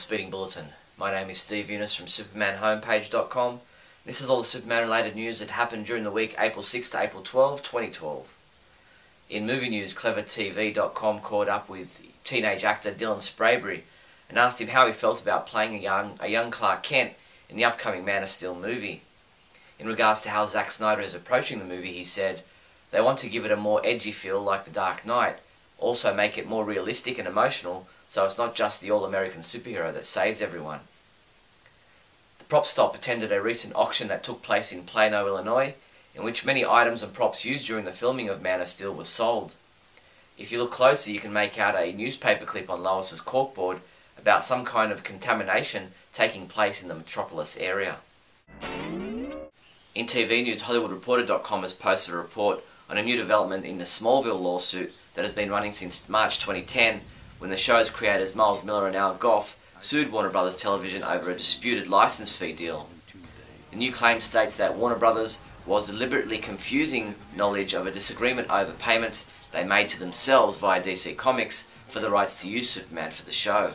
Speeding Bulletin. My name is Steve Younis from SupermanHomepage.com. This is all the Superman related news that happened during the week April 6 to April 12, 2012. In movie news, CleverTV.com caught up with teenage actor Dylan Sprayberry and asked him how he felt about playing a young Clark Kent in the upcoming Man of Steel movie. In regards to how Zack Snyder is approaching the movie, he said, "They want to give it a more edgy feel like The Dark Knight, also make it more realistic and emotional, so it's not just the all-American superhero that saves everyone." The prop stop attended a recent auction that took place in Plano, Illinois, in which many items and props used during the filming of Man of Steel were sold. If you look closer, you can make out a newspaper clip on Lois's corkboard about some kind of contamination taking place in the metropolis area. In TV news, HollywoodReporter.com has posted a report on a new development in the Smallville lawsuit that has been running since March 2010, when the show's creators Miles Miller and Al Goff sued Warner Brothers Television over a disputed license fee deal. The new claim states that Warner Brothers was deliberately confusing knowledge of a disagreement over payments they made to themselves via DC Comics for the rights to use Superman for the show.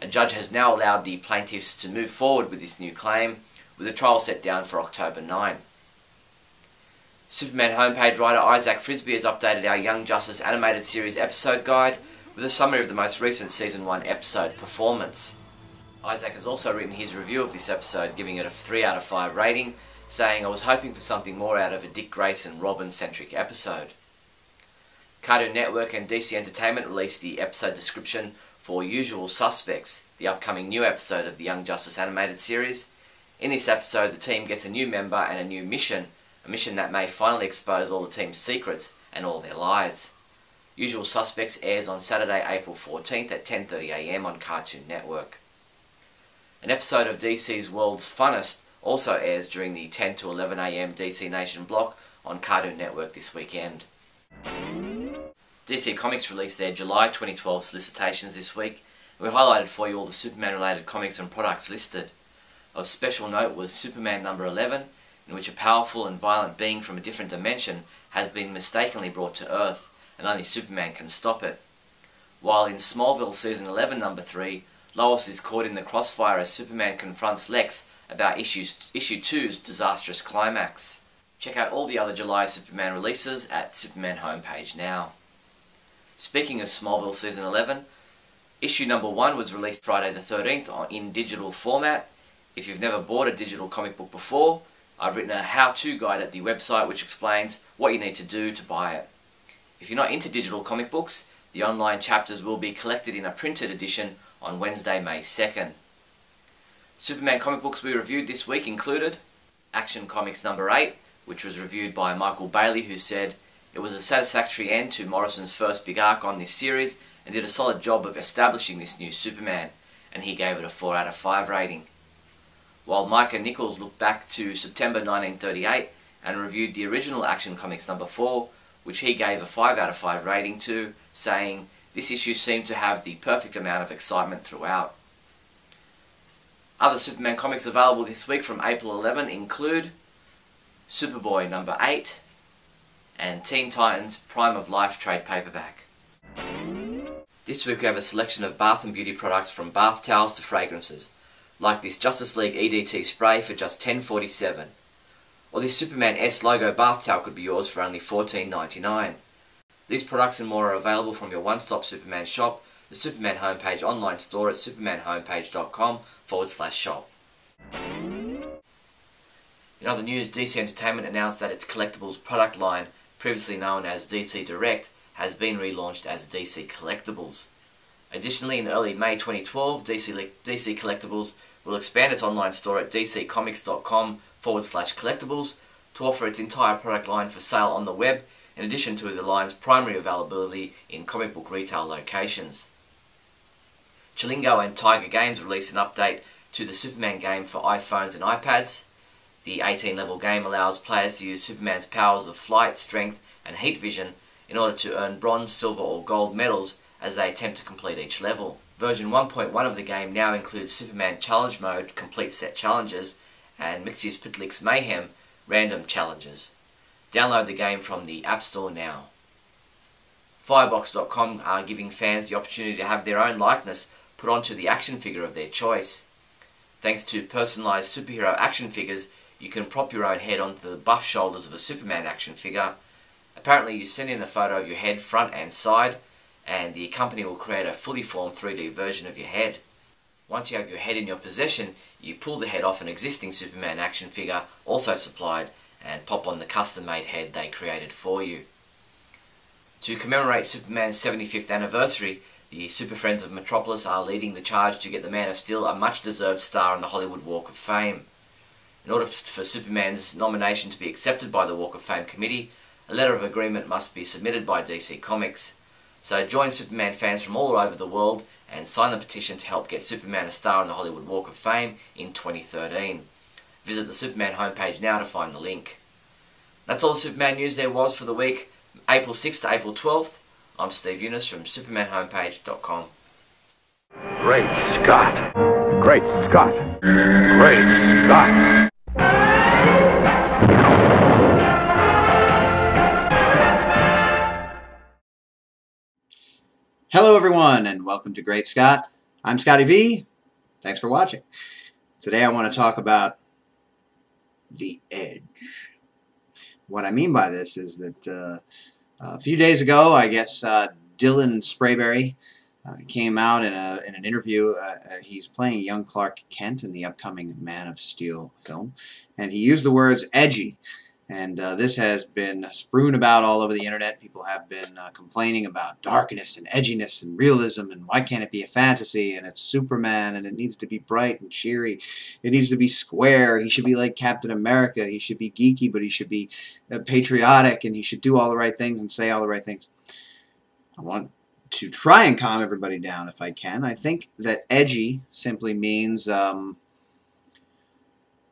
A judge has now allowed the plaintiffs to move forward with this new claim, with a trial set down for October 9. Superman homepage writer Isaac Frisby has updated our Young Justice animated series episode guide with a summary of the most recent Season 1 episode performance. Isaac has also written his review of this episode, giving it a 3 out of 5 rating, saying, "I was hoping for something more out of a Dick Grayson Robin-centric episode." Cartoon Network and DC Entertainment released the episode description for Usual Suspects, the upcoming new episode of the Young Justice animated series. In this episode, the team gets a new member and a new mission, a mission that may finally expose all the team's secrets and all their lies. Usual Suspects airs on Saturday, April 14th at 10:30 AM on Cartoon Network. An episode of DC's World's Funnest also airs during the 10 to 11 AM DC Nation block on Cartoon Network this weekend. DC Comics released their July 2012 solicitations this week, and we highlighted for you all the Superman-related comics and products listed. Of special note was Superman number 11, in which a powerful and violent being from a different dimension has been mistakenly brought to Earth, and only Superman can stop it. While in Smallville Season 11 number 3, Lois is caught in the crossfire as Superman confronts Lex about Issue 2's disastrous climax. Check out all the other July Superman releases at Superman homepage now. Speaking of Smallville Season 11, issue number 1 was released Friday the 13th in digital format. If you've never bought a digital comic book before, I've written a how-to guide at the website which explains what you need to do to buy it. If you're not into digital comic books, the online chapters will be collected in a printed edition on Wednesday, May 2nd. Superman comic books we reviewed this week included Action Comics number 8, which was reviewed by Michael Bailey, who said, "It was a satisfactory end to Morrison's first big arc on this series and did a solid job of establishing this new Superman," and he gave it a 4 out of 5 rating. While Micah Nichols looked back to September 1938 and reviewed the original Action Comics number 4, which he gave a 5 out of 5 rating to, saying, "This issue seemed to have the perfect amount of excitement throughout." Other Superman comics available this week from April 11 include Superboy number 8 and Teen Titans Prime of Life trade paperback. This week we have a selection of bath and beauty products from bath towels to fragrances, like this Justice League EDT spray for just $10.47. Or this Superman S logo bath towel could be yours for only $14.99. These products and more are available from your one-stop Superman shop, the Superman homepage online store at supermanhomepage.com/shop. In other news, DC Entertainment announced that its collectibles product line, previously known as DC Direct, has been relaunched as DC Collectibles. Additionally, in early May 2012, DC Collectibles will expand its online store at dccomics.com/collectibles to offer its entire product line for sale on the web, in addition to the line's primary availability in comic book retail locations. Chilingo and Tiger Games released an update to the Superman game for iPhones and iPads. The 18-level game allows players to use Superman's powers of flight, strength, and heat vision in order to earn bronze, silver, or gold medals as they attempt to complete each level. Version 1.1 of the game now includes Superman Challenge Mode, Complete Set Challenges, and Mixius Pitlick's Mayhem, Random Challenges. Download the game from the App Store now. Firebox.com are giving fans the opportunity to have their own likeness put onto the action figure of their choice. Thanks to personalised superhero action figures, you can prop your own head onto the buff shoulders of a Superman action figure. Apparently you send in a photo of your head front and side, and the company will create a fully formed 3D version of your head. Once you have your head in your possession, you pull the head off an existing Superman action figure, also supplied, and pop on the custom-made head they created for you. To commemorate Superman's 75th anniversary, the Super Friends of Metropolis are leading the charge to get the Man of Steel a much-deserved star on the Hollywood Walk of Fame. In order for Superman's nomination to be accepted by the Walk of Fame committee, a letter of agreement must be submitted by DC Comics. So join Superman fans from all over the world and sign the petition to help get Superman a star on the Hollywood Walk of Fame in 2013. Visit the Superman homepage now to find the link. That's all the Superman news there was for the week, April 6th to April 12th. I'm Steve Younis from SupermanHomepage.com. Great Scott! Great Scott! Great Scott! Hello everyone and welcome to Great Scott. I'm Scotty V. Thanks for watching. Today I want to talk about the Edge. What I mean by this is that a few days ago, I guess Dylan Sprayberry came out in an interview. He's playing young Clark Kent in the upcoming Man of Steel film, and he used the words edgy. And this has been strewn about all over the internet. People have been complaining about darkness and edginess and realism, and why can't it be a fantasy, and it's Superman, and it needs to be bright and cheery. It needs to be square. He should be like Captain America. He should be geeky, but he should be patriotic, and he should do all the right things and say all the right things. I want to try and calm everybody down if I can. I think that edgy simply means...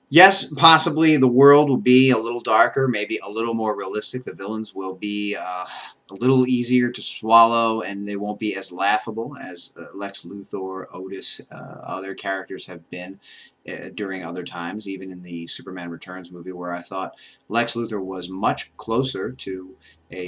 yes, possibly the world will be a little darker, maybe a little more realistic. The villains will be a little easier to swallow, and they won't be as laughable as Lex Luthor, Otis, other characters have been during other times, even in the Superman Returns movie, where I thought Lex Luthor was much closer to a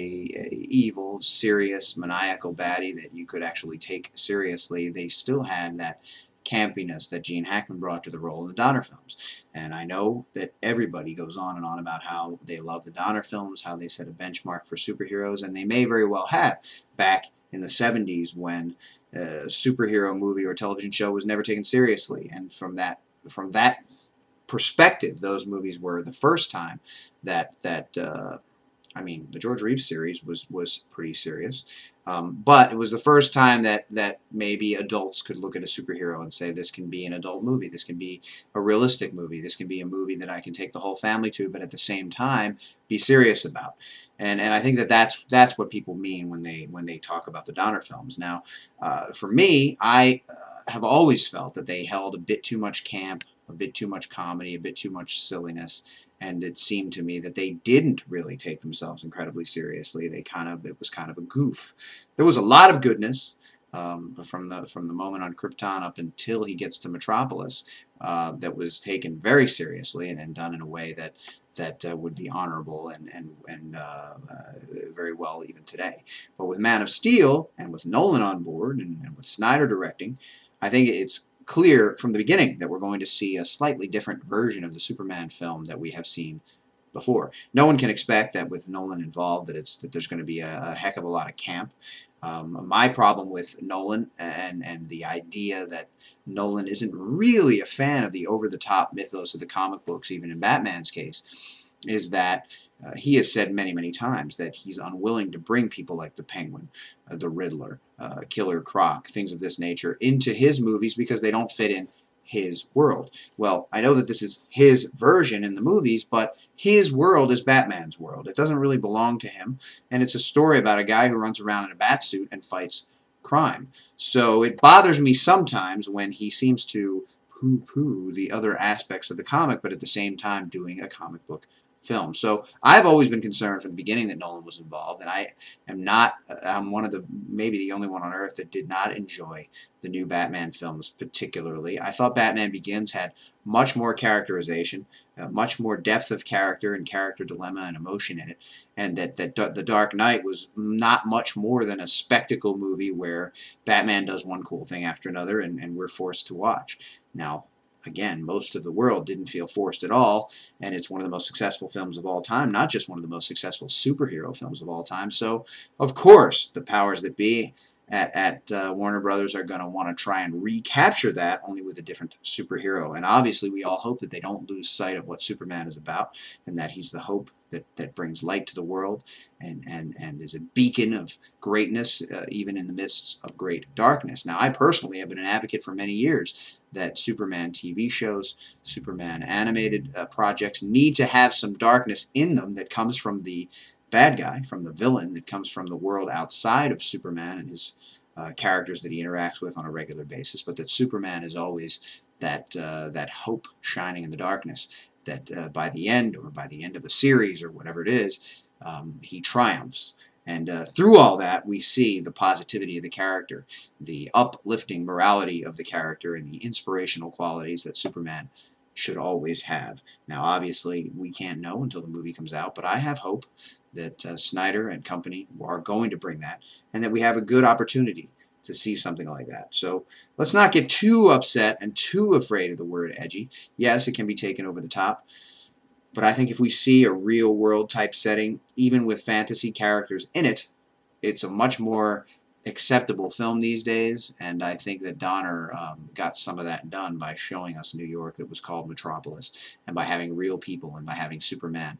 evil, serious, maniacal baddie that you could actually take seriously. They still had that campiness that Gene Hackman brought to the role in the Donner films. And I know that everybody goes on and on about how they love the Donner films, how they set a benchmark for superheroes, and they may very well have back in the 70s when a superhero movie or television show was never taken seriously. And from that perspective, those movies were the first time that I mean, the George Reeves series was pretty serious. But it was the first time that maybe adults could look at a superhero and say, this can be an adult movie, this can be a realistic movie, this can be a movie that I can take the whole family to, but at the same time be serious about. And I think that's what people mean when they talk about the Donner films. Now, for me, I have always felt that they held a bit too much camp, a bit too much comedy, a bit too much silliness, and it seemed to me that they didn't really take themselves incredibly seriously. It was kind of a goof. There was a lot of goodness from the moment on Krypton up until he gets to Metropolis that was taken very seriously and done in a way that would be honorable and very well even today. But with Man of Steel and with Nolan on board and with Snyder directing, I think it's clear from the beginning that we're going to see a slightly different version of the Superman film that we have seen before. No one can expect that with Nolan involved that there's going to be a heck of a lot of camp. My problem with Nolan and the idea that Nolan isn't really a fan of the over-the-top mythos of the comic books, even in Batman's case, is that he has said many, many times that he's unwilling to bring people like the Penguin, the Riddler, Killer Croc, things of this nature, into his movies because they don't fit in his world. Well, I know that this is his version in the movies, but his world is Batman's world. It doesn't really belong to him, and it's a story about a guy who runs around in a bat suit and fights crime. So it bothers me sometimes when he seems to poo-poo the other aspects of the comic, but at the same time doing a comic book film. So I've always been concerned from the beginning that Nolan was involved, and I'm one of maybe the only one on earth that did not enjoy the new Batman films particularly. I thought Batman Begins had much more characterization, much more depth of character and character dilemma and emotion in it, and that The Dark Knight was not much more than a spectacle movie where Batman does one cool thing after another, and we're forced to watch. Now, again, most of the world didn't feel forced at all, and it's one of the most successful films of all time, not just one of the most successful superhero films of all time. So, of course, the powers that be at Warner Brothers are going to want to try and recapture that, only with a different superhero. And obviously, we all hope that they don't lose sight of what Superman is about, and that he's the hope that brings light to the world and is a beacon of greatness, even in the midst of great darkness. Now, I personally have been an advocate for many years that Superman TV shows, Superman animated projects need to have some darkness in them that comes from the bad guy, from the villain, that comes from the world outside of Superman and his characters that he interacts with on a regular basis, but that Superman is always that hope shining in the darkness, that by the end of a series or whatever it is, he triumphs. And through all that, we see the positivity of the character, the uplifting morality of the character, and the inspirational qualities that Superman should always have. Now, obviously, we can't know until the movie comes out, but I have hope that Snyder and company are going to bring that, and that we have a good opportunity to see something like that. So let's not get too upset and too afraid of the word edgy. Yes, it can be taken over the top, but I think if we see a real-world type setting, even with fantasy characters in it, it's a much more acceptable film these days, and I think that Donner got some of that done by showing us New York that was called Metropolis, and by having real people, and by having Superman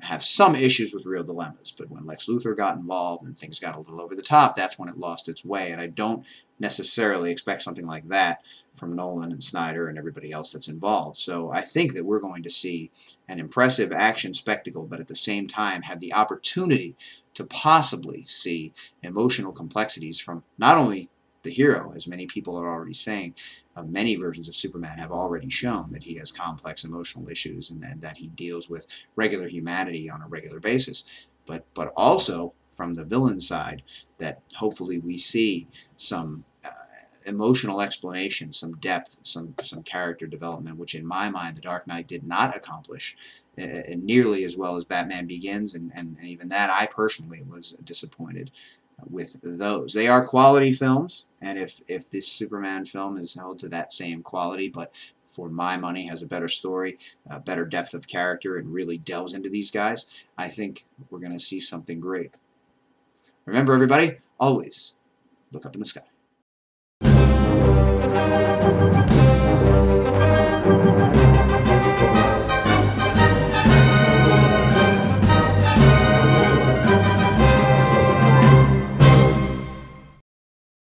have some issues with real dilemmas. But when Lex Luthor got involved and things got a little over the top, that's when it lost its way, and I don't necessarily expect something like that from Nolan and Snyder and everybody else that's involved. So I think that we're going to see an impressive action spectacle, but at the same time have the opportunity to possibly see emotional complexities from not only the hero, as many people are already saying. Many versions of Superman have already shown that he has complex emotional issues, and that he deals with regular humanity on a regular basis. But also from the villain side, that hopefully we see some emotional explanation, some depth, some character development, which in my mind The Dark Knight did not accomplish nearly as well as Batman Begins, and even that I personally was disappointed with those. They are quality films, and if this Superman film is held to that same quality, but for my money has a better story, a better depth of character, and really delves into these guys, I think we're going to see something great. Remember, everybody, always look up in the sky.